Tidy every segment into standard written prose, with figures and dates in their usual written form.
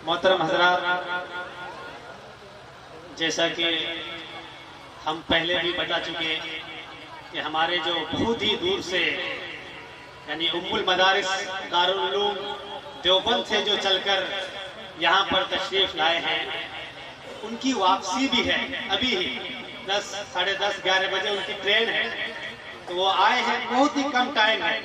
मोहतरम हजरात, जैसा कि हम पहले भी बता चुके कि हमारे जो बहुत ही दूर से यानी उम्मुल मदारिस दारुल उलूम देवबंद से जो चलकर यहाँ पर तशरीफ लाए हैं, उनकी वापसी भी है। अभी ही 10, साढ़े 10, 11 बजे उनकी ट्रेन है, तो वो आए हैं, बहुत ही कम टाइम है।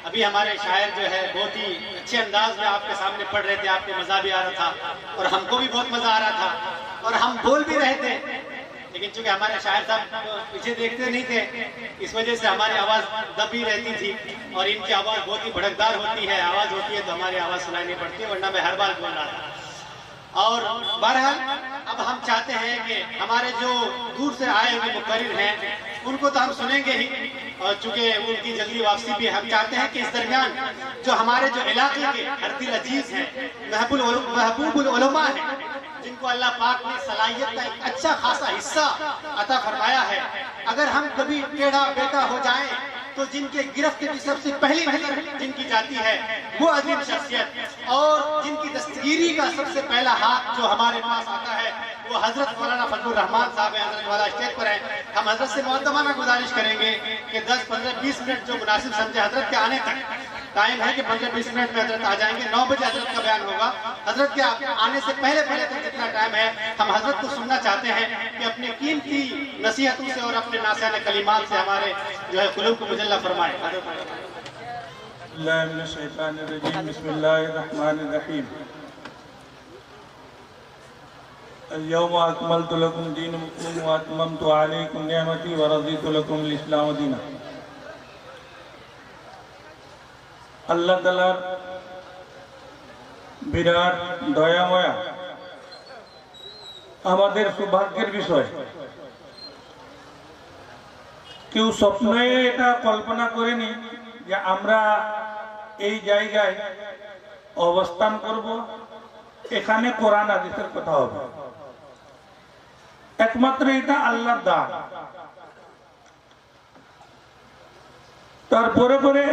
अभी हमारे शायर जो है बहुत ही अच्छे अंदाज में आपके सामने पढ़ रहे थे, आपको मज़ा भी आ रहा था और हमको भी बहुत मज़ा आ रहा था और हम बोल भी रहे थे, लेकिन चूंकि हमारे शायर साहब पीछे देखते नहीं थे, इस वजह से हमारी आवाज़ दबी रहती थी और इनकी आवाज़ बहुत ही भड़कदार होती है, आवाज़ होती है तो हमारी आवाज़ सुनाई नहीं पड़ती, वरना मैं हर बार बोल रहा था। और बहरहाल अब हम चाहते हैं कि हमारे जो दूर से आए हुए मुकर्रिर हैं उनको तो हम सुनेंगे ही, और चूंकि उनकी जल्दी वापसी भी हम चाहते हैं कि इस दरमियान जो हमारे जो इलाके के हरदिल अजीज हैं, महबूबुल उलमा हैं, जिनको अल्लाह पाक ने सलाहियत का एक अच्छा खासा हिस्सा अता फरमाया है, अगर हम कभी टेढ़ा बेटा हो जाएं तो जिनके गिरफ्त की सबसे पहली नजर जिनकी जाती है वो अजीम शख्सियत और जिनकी दस्तगीरी का सबसे पहला हाथ जो हमारे पास आता है वो हजरत मौलाना फजलुर रहमान साहब हैं। हजरत वाला स्टेज पर हैं, हम हजरत से मुअद्दबाना गुजारिश करेंगे कि 10, 15, 20 मिनट जो मुनासिब समझे हजरत के आने तक टाइम है कि 15-20 मिनट में हजरत आ जाएंगे। 9 बजे हजरत का बयान होगा। हजरत के आने से पहले तक जितना टाइम है हम हजरत को सुनना चाहते हैं कि अपने कीमती नसीहतों से और अपने नासियाने कलिमात से हमारे जो है कुलूब को मुजल्ला फरमाए। बिस्मिल्लाहिर्रहमानिर्रहीम। अल-यौम अकमलतु लकुम दीनकुम व अतममतु अलैकुम निअमती व रज़ीतु लकुम अल-इस्लाम दीना। আল্লাহ তাআলার বিরাট দয়াময়া আমাদের সৌভাগ্যের বিষয়। কেউ স্বপ্নে এটা কল্পনা করেনি যে আমরা এই জায়গায় অবস্থান করব, এখানে কোরআন হাদিসের কথা হবে। একমাত্র এটা আল্লাহর দান। তারপরে পরে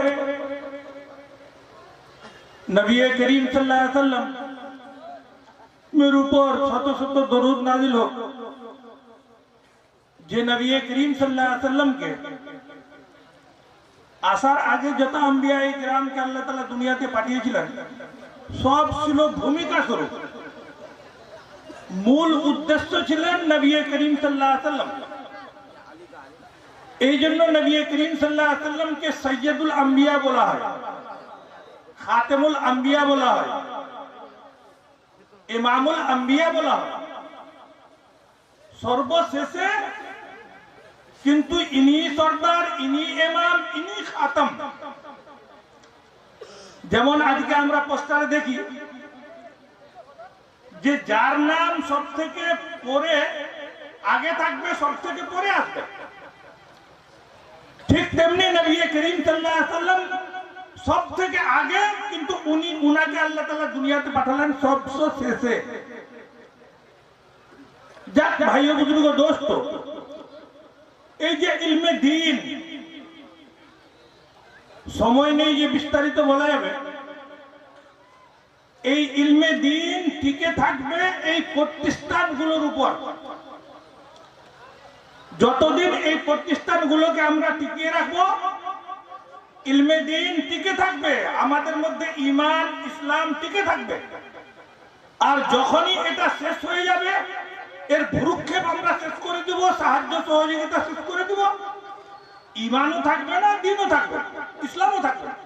नबी करीम सल्लल्लाहु अलैहि वसल्लम मेरे ऊपर शत शत दरूद नाजिल हो, जे नबी करीम सल्लल्लाहु अलैहि वसल्लम के आसार आगे যত আম্বিয়া ইকরামকে আল্লাহ তাআলা দুনিয়াতে পাঠিয়েছিলেন সব ছিল ভূমিকা স্বরূপ। মূল উদ্দেশ্য ছিলেন নবী করিম সাল্লাল্লাহু আলাইহি ওয়াসাল্লাম। এই জন্য নবী করিম সাল্লাল্লাহু আলাইহি ওয়াসাল্লামকে সৈয়দুল আম্বিয়া বলা হয়, খাতেমুল আম্বিয়া বলা হয়, ইমামুল আম্বিয়া বলা হয়, সর্বশেষে কিন্তু ইনি সরদার, ইনি ইমাম, ইনি খাতম। যেমন আজকে আমরা পোস্টারে দেখি যে যার নাম সব থেকে পরে আগে থাকবে সব থেকে পরে আসবে, ঠিক তেমনি নবী করিম সাল্লাল্লাহু আলাইহি ওয়াসাল্লাম সব থেকে আগে, কিন্তু উনাকে আল্লাহ তাআলা দুনিয়াতে পাঠালেন সবশেষে। যাক ভাই ও বুজুর্গ দোস্ত, এই যে ইলমে দ্বীন, সময় নেই যে বিস্তারিত বলা যাবে। এই ইলমে দ্বীন টিকে থাকবে এই প্রতিষ্ঠানগুলোর উপর। যতদিন এই প্রতিষ্ঠানগুলোকে আমরা টিকিয়ে রাখবো ইলমে দ্বীন টিকে থাকবে, আমাদের মধ্যে ঈমান ইসলাম টিকে থাকবে। আর যখনই এটা শেষ হয়ে যাবে এর ভ্রুক্ষেপ আমরা শেষ করে দেব, সাহায্য সহযোগিতা শেষ করে দেব, ঈমানও থাকবে না, দ্বীনও থাকবে না, ইসলামও থাকবে না।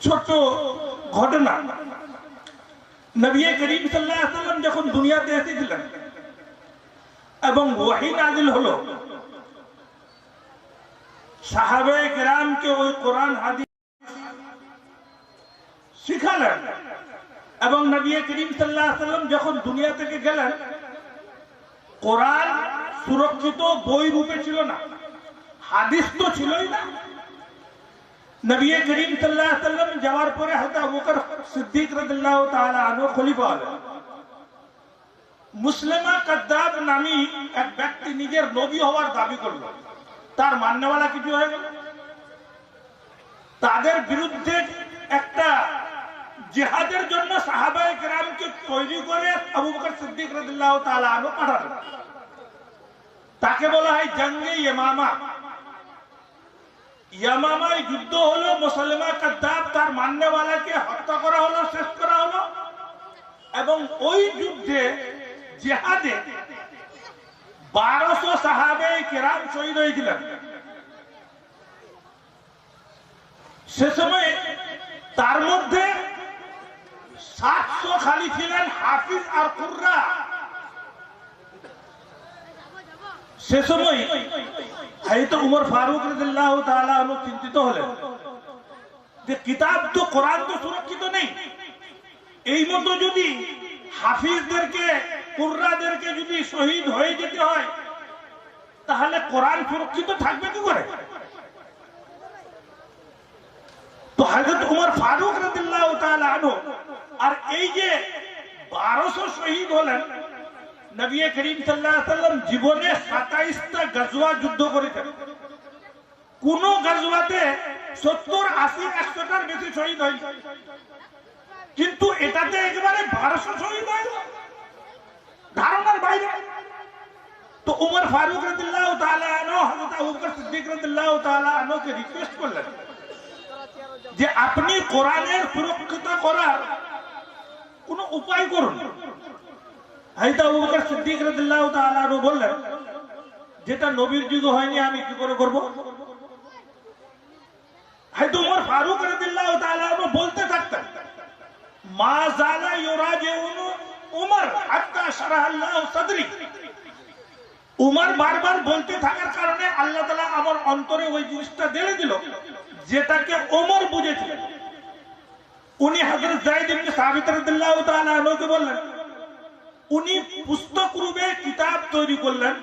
ছোট ঘটনা, নবী করিম সাল্লাল্লাহু আলাইহি ওয়াসাল্লাম যখন দুনিয়াতে এসেছিলেন এবং ওহী নাযিল হলো, সাহাবায়ে কেরামকে ওই কোরআন হাদিস শিখালেন এবং নবী করিম সাল্লাল্লাহু আলাইহি ওয়াসাল্লাম যখন দুনিয়া থেকে গেলেন, কোরআন সুরক্ষিত বই রূপে ছিল না, হাদিস তো ছিলই না। নবী করিম সাল্লাল্লাহু আলাইহি ওয়াসাল্লাম যাওয়ার পরে হযরত আবু বকর সিদ্দিক রাদিয়াল্লাহু তাআলা আনহু খলিফা হলেন। মুসলিমা কাদ্দাব নামী এক ব্যক্তি নিজের নবী হওয়ার দাবি করল, তার মান্যওয়ালা কিছু হয়ে গেল। তাদের বিরুদ্ধে একটা জিহাদের জন্য সাহাবায়ে কেরামকে তৈরি করে আবু বকর সিদ্দিক রাদিয়াল্লাহু তাআলা আনহু পাঠালেন। তাকে বলা হয় জঙ্গে ইয়ামামা। ইয়ামামায় যুদ্ধ হলো, মুসাইলামা কাযযাব তার মাননেওয়ালাকে হত্যা করা হলো, শেষ করা হলো। এবং ওই যুদ্ধে জিহাদে 1200 সাহাবায়ে কেরাম শহীদ হয়েছিলেন। সে সময় তার মধ্যে 700 খালি ছিলেন হাফিজ আর কুররা। সে সময় হযরত উমর ফারুক রাদিয়াল্লাহু তাআলা আনহু চিন্তিত হলেন যে কিতাব তো কোরআন তো সুরক্ষিত নেই, এই মতো যদি হাফিজদেরকে কুররাদেরকে যদি শহীদ হয়ে যেতে হয় তাহলে কোরআন সুরক্ষিত থাকবে কি করে? তো হযরত উমর ফারুক রাদিয়াল্লাহু তাআলা আনহু আর এই যে 1200 শহীদ হলেন, নবী করিম সাল্লাল্লাহু আলাইহি ওয়াসাল্লাম জীবনে 27টা গজওয়া যুদ্ধ করেছেন। কোন গজওয়াতে 70, 80, 100টার বেশি শহীদ হয়নি, কিন্তু এটাতে একেবারে 1200 শহীদ হয়, ধারণার বাইরে। তো উমর ফারুক রাদিয়াল্লাহু তাআলা আনহু হযরত আবু বকর সিদ্দিক রাদিয়াল্লাহু তাআলা আনহুকে রিকোয়েস্ট করলেন যে আপনি কোরআনের সুরক্ষিত করার কোন উপায় করুন। হযরত আবু বকর সিদ্দিক রাদিয়াল্লাহু তাআলা আনহু বললেন, যেটা নবীর যুগে হয়নি আমি কি করে করব? হযরত উমর ফারুক রাদিয়াল্লাহু তাআলা আনহু বলতে থাকতেন, মা জালা ইউরাজিউনু উমর হাত্তা শারাহাল্লাহু সাদরি। উমর বারবার বলতে থাকার কারণে আল্লাহ তাআলা আমার অন্তরে ওই জিনিসটা ঢেলে দিল যেটাকে ওমর বুঝেছিলেন। উনি হযরত যায়েদ ইবনে সাবিত রাদিয়াল্লাহু তাআলা আনহুকে বললেন, উনি পুস্তক রূপে কিতাব তৈরি করলেন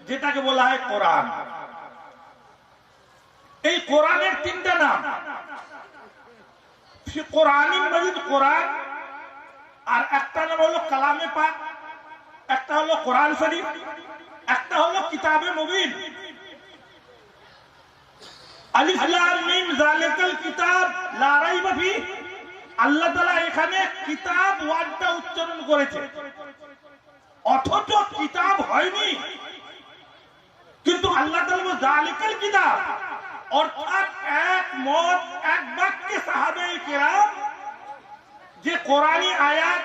যেটাকে বলা হয় কোরআন। এই কোরআনের 3টা নাম, কোরআনুল মাজিদ কোরআন, আর একটা নাম হলো কালামে পাক, একটা হলো কোরআন শরীফ, একটা হলো কিতাবে মুবিন। আলিফ লাম মিম যালিকাল কিতাব লা রাইবা ফি। আল্লাহ তাআলা এখানে কিতাব ওয়ার্ডটা উচ্চারণ করেছে, অথচ কিতাব হয়নি, কিন্তু আল্লাহ তাআলা যালিকাল কিতাব, অর্থাৎ এক মত এক বাক্যে সাহাবায়ে কেরাম যে কোরআনী আয়াত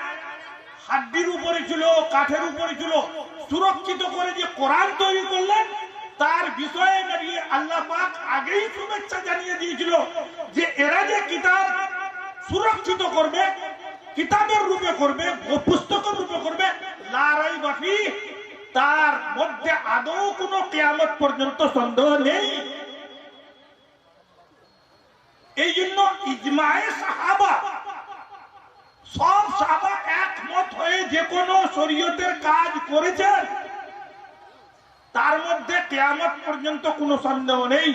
হাড্ডির উপরে ছিল, কাঠের উপরে ছিল, সুরক্ষিত করে যে কোরআন তৈরি করলেন, তার বিষয়ে নবী আল্লাহ পাক আগেই শুভেচ্ছা জানিয়ে দিয়েছিল যে এরা যে কিতাব সুরক্ষিত করবে, কিতাবের রূপে করবে, পুস্তকের রূপে করবে, লা রাইবা ফি, তার মধ্যে আদৌ কোনো কিয়ামত পর্যন্ত সন্দেহ নেই। এই জন্য ইজমায়ে সাহাবা, সব সাহাবা একমত হয়ে যে কোনো শরীয়তের কাজ করেছেন, তার মধ্যে কিয়ামত পর্যন্ত কোনো সন্দেহ নেই।